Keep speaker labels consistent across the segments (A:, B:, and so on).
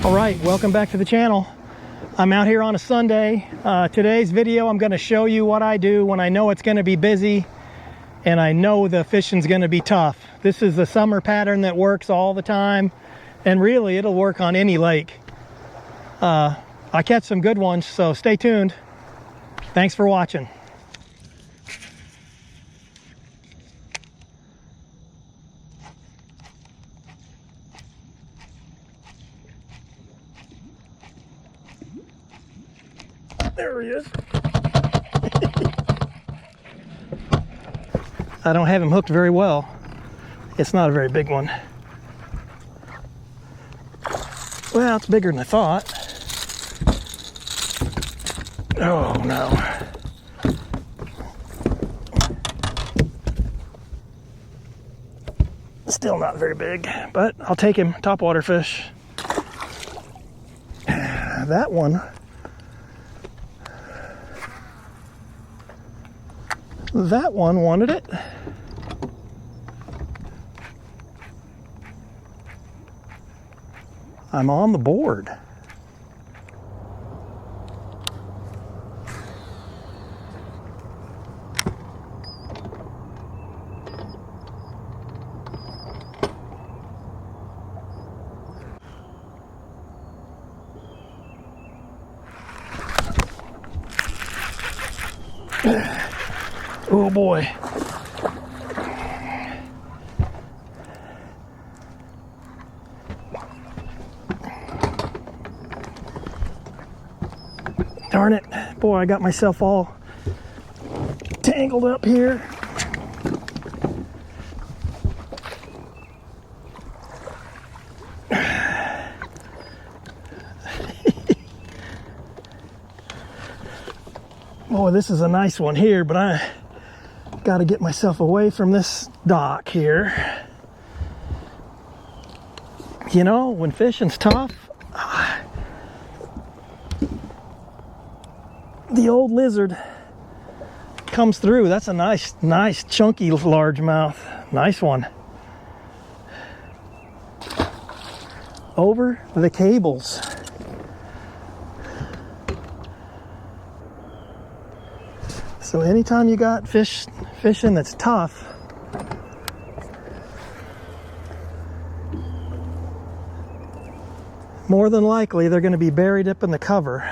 A: All right, welcome back to the channel. I'm out here on a Sunday. Today's video, I'm going to show you what I do when I know it's going to be busy and I know the fishing's going to be tough. This is the summer pattern that works all the time, and really it'll work on any lake. I catch some good ones, so stay tuned. Thanks for watching. There he is. I don't have him hooked very well. It's not a very big one. Well, it's bigger than I thought. Oh no. Still not very big, but I'll take him. Topwater fish. That one. That one wanted it. I'm on the board. Oh boy. Darn it. Boy, I got myself all tangled up here. Boy, this is a nice one here, but I got to get myself away from this dock here. You know, when fishing's tough, the old lizard comes through. That's a nice chunky largemouth. Nice one. Over the cables. So anytime you got fishing that's tough, more than likely they're going to be buried up in the cover.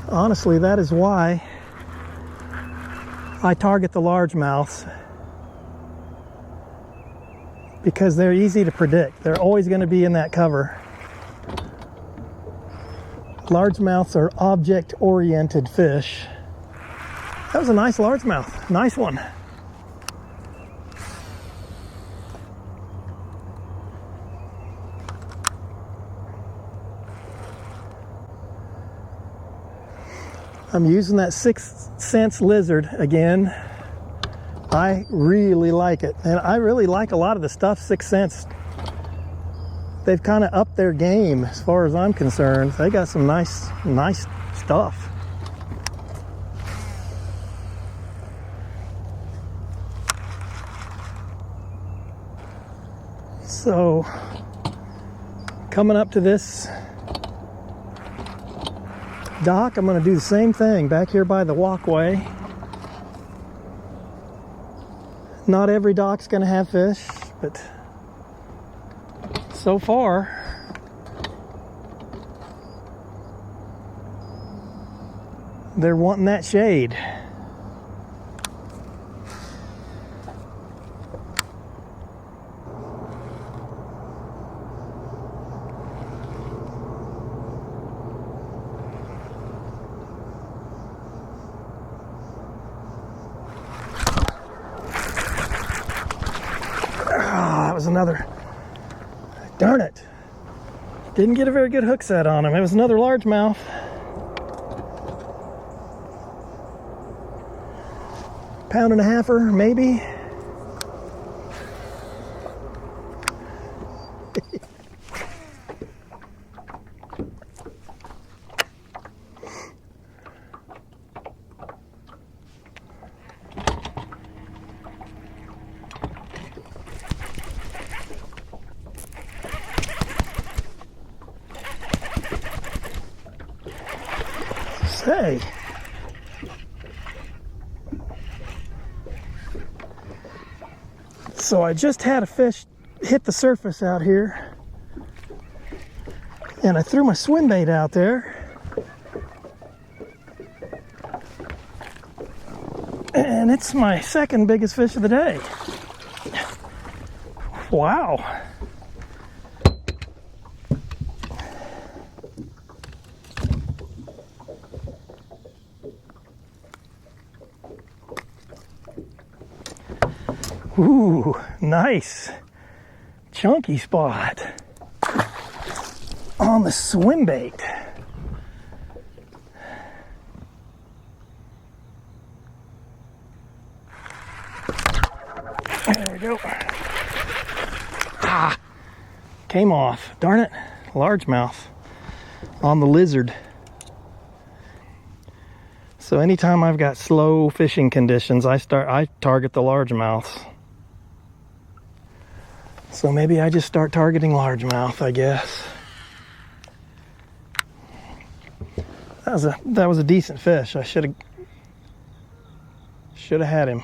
A: Honestly, that is why I target the largemouths, because they're easy to predict. They're always going to be in that cover. Largemouths are object-oriented fish. That was a nice largemouth. Nice one. I'm using that 6th Sense lizard again. I really like it. And I really like a lot of the stuff 6th Sense. They've kind of upped their game as far as I'm concerned. They got some nice stuff. So, coming up to this dock, I'm going to do the same thing back here by the walkway. Not every dock's going to have fish, but so far they're wanting that shade. That was another. Darn it. Didn't get a very good hook set on him. It was another largemouth. Pound and a halfer, maybe. Okay. So I just had a fish hit the surface out here, and I threw my swim bait out there, and it's my second biggest fish of the day. Wow. Ooh, nice chunky spot on the swim bait. There we go. Ah, came off. Darn it, largemouth on the lizard. So anytime I've got slow fishing conditions, I target the largemouths. So maybe I just start targeting largemouth, I guess. That was a decent fish. I should have had him.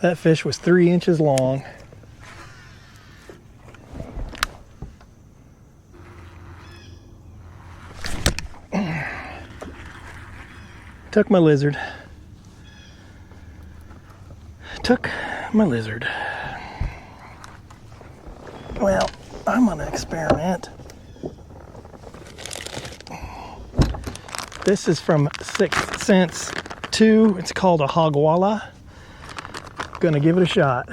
A: That fish was 3 inches long. Took my lizard. Well, I'm gonna experiment. This is from 6th Sense 2. It's called a Hogwala. Gonna give it a shot.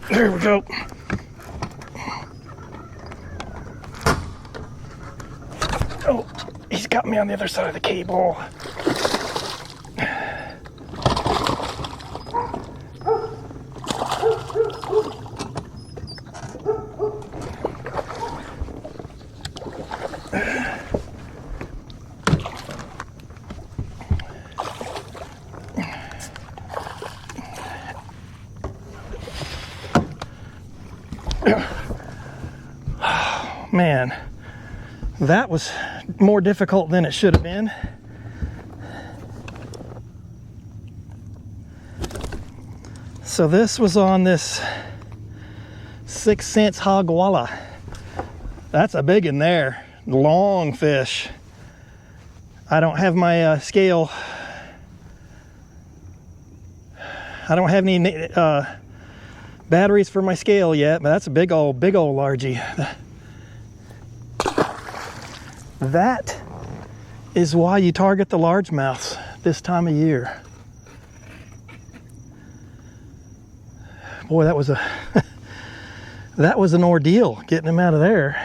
A: There we go. Oh, he's got me on the other side of the cable. Man, that was more difficult than it should have been. So this was on this 6th Sense Hogwala. That's a big one there. Long fish. I don't have my scale. I don't have any batteries for my scale yet, but that's a big old largie. That is why you target the largemouths this time of year. Boy, that was that was an ordeal getting him out of there.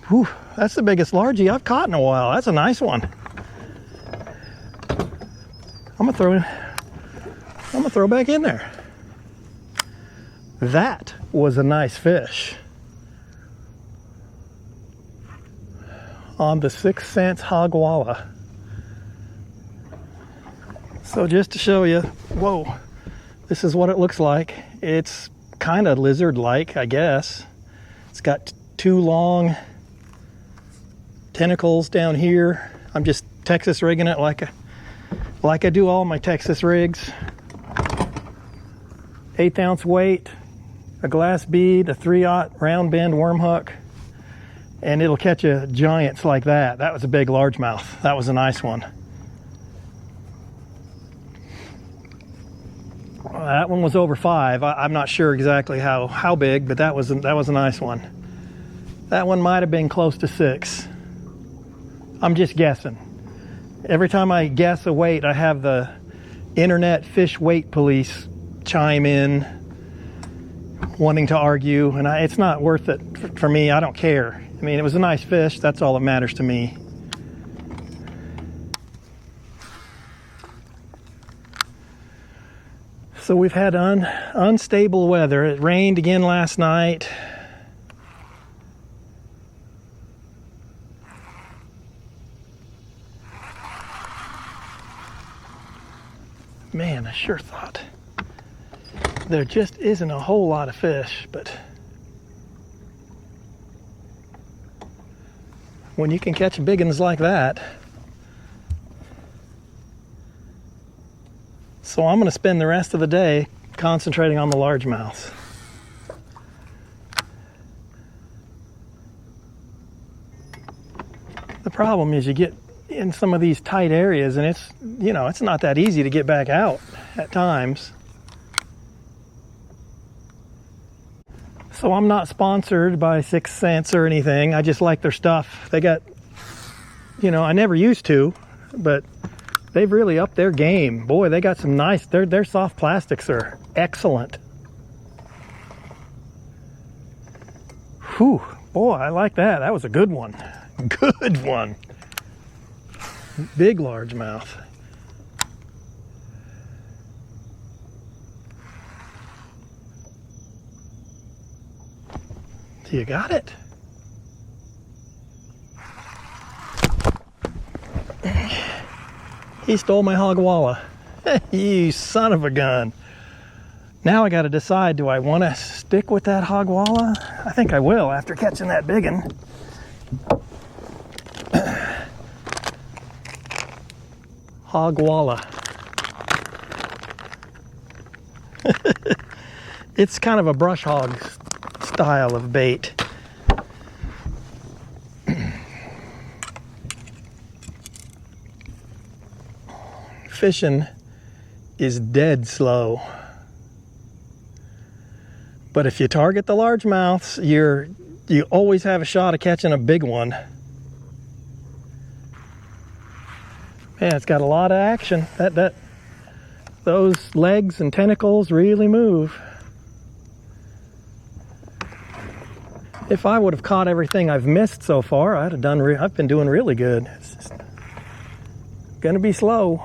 A: Whew, that's the biggest largie I've caught in a while. That's a nice one. I'm gonna throw back in there. That was a nice fish on the 6th Sense Hogwala. So just to show you, whoa, this is what it looks like. It's kind of lizard-like, I guess. It's got 2 long tentacles down here. I'm just Texas rigging it like I do all my Texas rigs. 1/8 ounce weight, a glass bead, a 3/0 round bend worm hook, and it'll catch a giants like that. That was a big largemouth. That was a nice one. That one was over 5. I'm not sure exactly how big, but that was a nice one. That one might have been close to 6. I'm just guessing. Every time I guess a weight, I have the internet fish weight police chime in, wanting to argue, and it's not worth it for me. I don't care. I mean, it was a nice fish. That's all that matters to me. So we've had unstable weather. It rained again last night. Man, I sure thought there just isn't a whole lot of fish, but when you can catch big ones like that. So I'm going to spend the rest of the day concentrating on the largemouths. The problem is you get in some of these tight areas and it's not that easy to get back out at times. So I'm not sponsored by 6 Cents or anything. I just like their stuff. They got, I never used to, but they've really upped their game. Boy, they got some nice, their soft plastics are excellent. Whew, boy, I like that. That was a good one. Good one. Big largemouth. You got it? He stole my Hogwala. You son of a gun. Now I got to decide, do I want to stick with that Hogwala? I think I will after catching that big one. Hogwala. It's kind of a brush hog style of bait. Fishing is dead slow. But if you target the largemouths, you always have a shot of catching a big one. Man, it's got a lot of action. Those legs and tentacles really move. If I would have caught everything I've missed so far, I've been doing really good. It's just gonna be slow.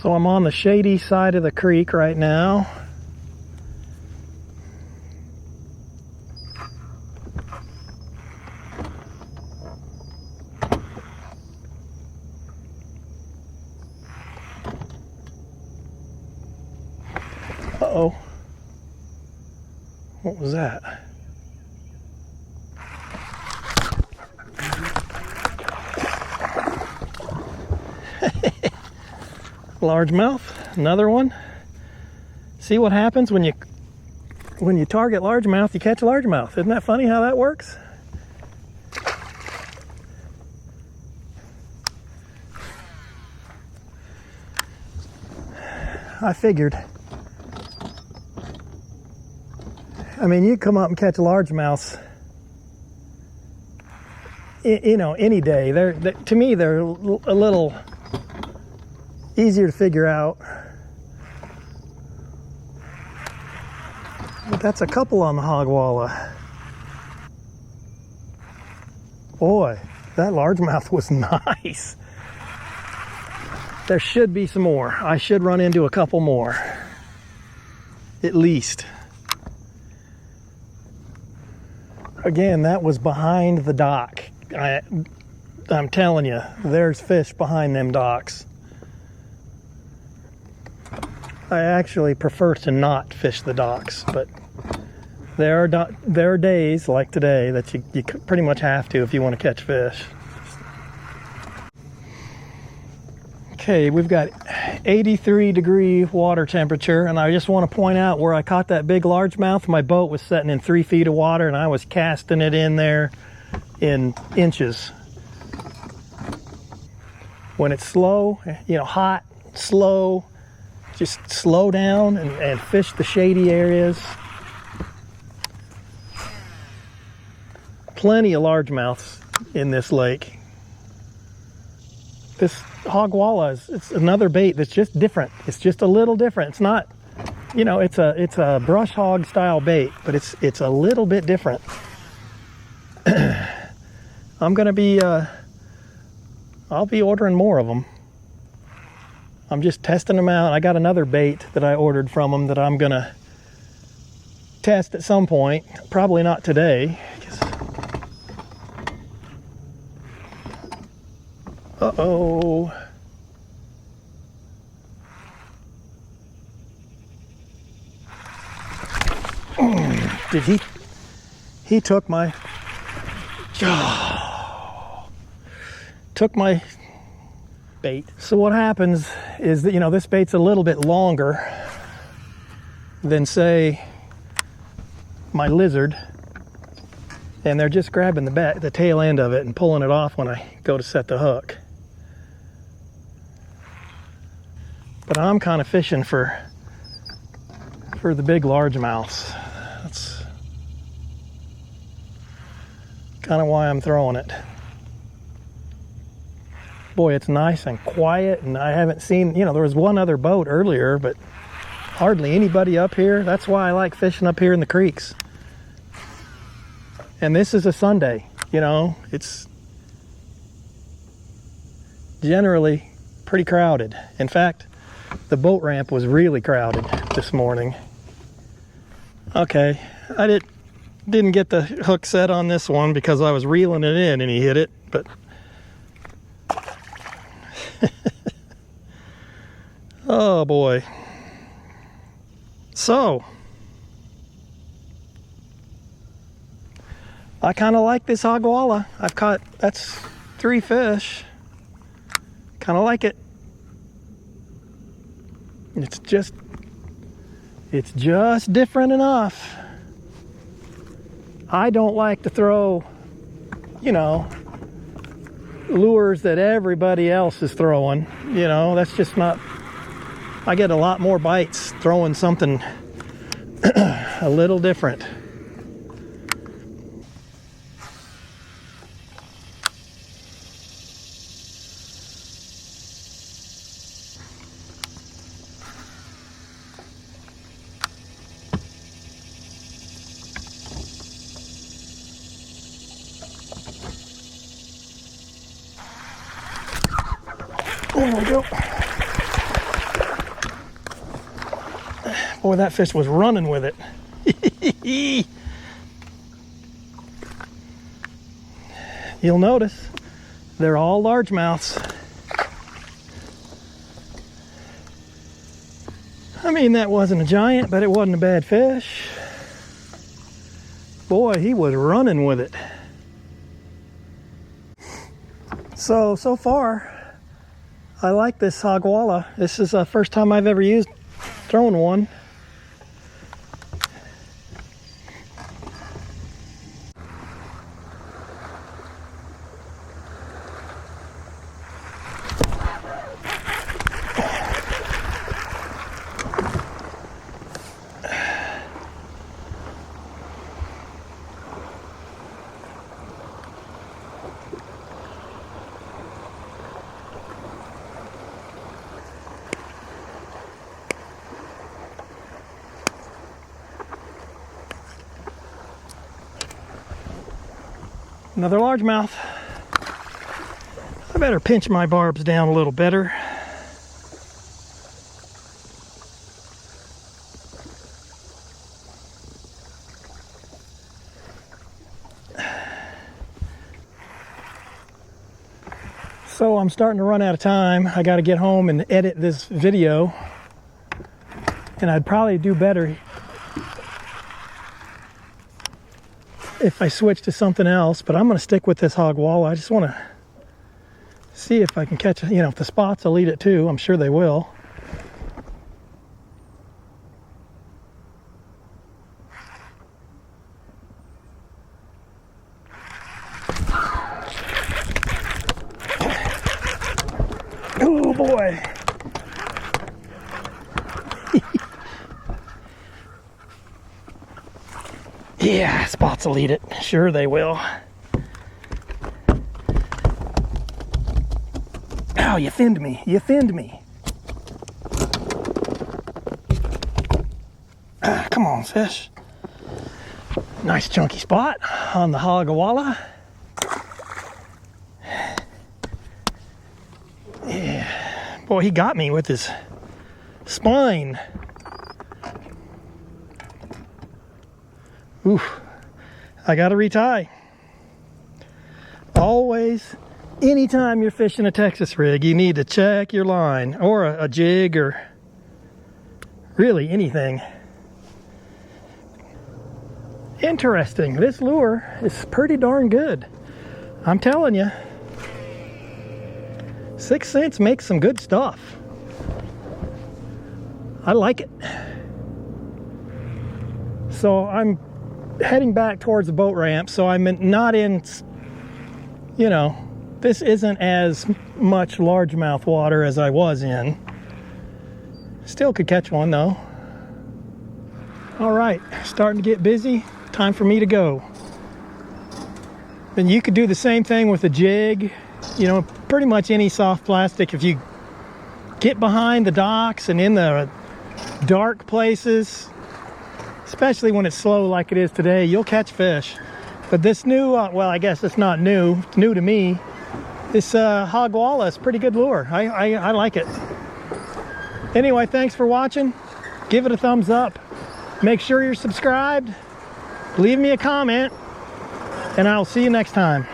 A: So I'm on the shady side of the creek right now. Uh-oh. What was that? Largemouth, another one. See what happens when you target largemouth, you catch largemouth. Isn't that funny how that works? I figured. I mean, you come up and catch largemouths, any day. To me, they're a little easier to figure out. But that's a couple on the Hogwala. Boy, that largemouth was nice. There should be some more. I should run into a couple more, at least. Again, that was behind the dock. I'm telling you, there's fish behind them docks. I actually prefer to not fish the docks, but there are days like today that you pretty much have to if you want to catch fish. Okay, we've got 83-degree water temperature, and I just want to point out where I caught that big largemouth. My boat was setting in 3 feet of water, and I was casting it in there in inches. When it's slow, you know, hot, slow, just slow down and fish the shady areas. Plenty of largemouths in this lake. This Hogwala it's another bait that's just different. It's just a little different. It's not, you know, it's a brush hog style bait, but it's a little bit different. I'm gonna be I'll be ordering more of them. I'm just testing them out. I got another bait that I ordered from them that I'm gonna test at some point. Probably not today. Uh-oh. Did he took my, took my bait. So what happens is that, you know, this bait's a little bit longer than, say, my lizard, and they're just grabbing the tail end of it and pulling it off when I go to set the hook. But I'm kind of fishing for the big largemouths. That's kind of why I'm throwing it. Boy, it's nice and quiet, and I haven't seen, you know, there was one other boat earlier, but hardly anybody up here. That's why I like fishing up here in the creeks. And this is a Sunday, you know, it's generally pretty crowded. In fact, the boat ramp was really crowded this morning. Okay, I didn't get the hook set on this one because I was reeling it in and he hit it, but oh boy. So I kind of like this Hogwala. I've caught, that's 3 fish. Kind of like it. It's just different enough. I don't like to throw, you know, lures that everybody else is throwing. You know, that's just not, I get a lot more bites throwing something a little different. There we go. Boy, that fish was running with it. You'll notice they're all largemouths. I mean, that wasn't a giant, but it wasn't a bad fish. Boy, he was running with it. So far, I like this Hogwala. This is the first time I've ever thrown one. Another largemouth. I better pinch my barbs down a little better. So I'm starting to run out of time. I got to get home and edit this video. And I'd probably do better if I switch to something else, but I'm going to stick with this Hogwala. I just want to see if I can catch, you know, if the spots will eat it too. I'm sure they will. boy. Yeah, spots will eat it. Sure they will. Oh, you thinned me. You thinned me. Come on, fish. Nice chunky spot on the Hogwala. Yeah. Boy, he got me with his spine. Oof. I gotta retie. Always, anytime you're fishing a Texas rig, you need to check your line, or a jig, or really anything. Interesting. This lure is pretty darn good. I'm telling you. 6 cents makes some good stuff. I like it. So I'm heading back towards the boat ramp, so I'm not in, you know, this isn't as much largemouth water as I was in. Still could catch one though. All right, starting to get busy. Time for me to go. And you could do the same thing with a jig, you know, pretty much any soft plastic. If you get behind the docks and in the dark places, especially when it's slow like it is today, you'll catch fish. But this new, well, I guess it's not new, it's new to me. This Hogwala is a pretty good lure. I like it. Anyway, thanks for watching. Give it a thumbs up. Make sure you're subscribed. Leave me a comment, and I'll see you next time.